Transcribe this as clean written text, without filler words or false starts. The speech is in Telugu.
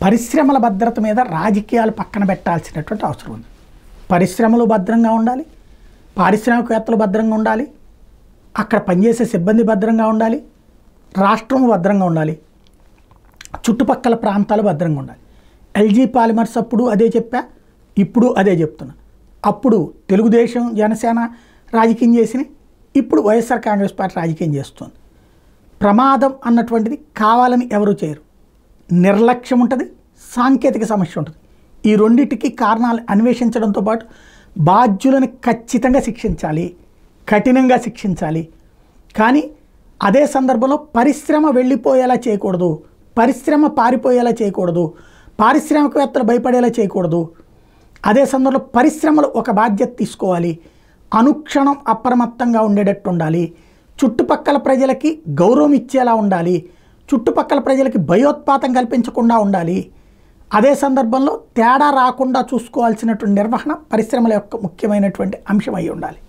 పరిశ్రమల భద్రత మీద రాజకీయాలు పక్కన పెట్టాల్సినటువంటి అవసరం ఉంది. పరిశ్రమలు భద్రంగా ఉండాలి, పారిశ్రామికవేత్తలు భద్రంగా ఉండాలి, అక్కడ పనిచేసే సిబ్బంది భద్రంగా ఉండాలి, రాష్ట్రం భద్రంగా ఉండాలి, చుట్టుపక్కల ప్రాంతాలు భద్రంగా ఉండాలి. ఎల్జీ పాలిమర్స్ అప్పుడు అదే చెప్పా, ఇప్పుడు అదే చెప్తున్నా. అప్పుడు తెలుగుదేశం జనసేన రాజకీయం చేసినాయి, ఇప్పుడు వైఎస్ఆర్ కాంగ్రెస్ పార్టీ రాజకీయం చేస్తుంది. ప్రమాదం అన్నటువంటిది కావాలని ఎవరు చేయరు, నిర్లక్ష్యం ఉంటుంది, సాంకేతిక సమస్య ఉంటుంది. ఈ రెండింటికి కారణాలు అన్వేషించడంతో పాటు బాధ్యులను ఖచ్చితంగా శిక్షించాలి, కఠినంగా శిక్షించాలి. కానీ అదే సందర్భంలో పరిశ్రమ వెళ్ళిపోయేలా చేయకూడదు, పరిశ్రమ పారిపోయేలా చేయకూడదు, పారిశ్రామికవేత్తలు భయపడేలా చేయకూడదు. అదే సందర్భంలో పరిశ్రమలు ఒక బాధ్యత తీసుకోవాలి, అనుక్షణం అప్రమత్తంగా ఉండేటట్టు ఉండాలి, చుట్టుపక్కల ప్రజలకి గౌరవం ఇచ్చేలా ఉండాలి, చుట్టుపక్కల ప్రజలకి భయోత్పాతం కల్పించకుండా ఉండాలి. అదే సందర్భంలో తేడా రాకుండా చూసుకోవాల్సినటువంటి నిర్వహణ పరిశ్రమల యొక్క ముఖ్యమైనటువంటి అంశం అయి ఉండాలి.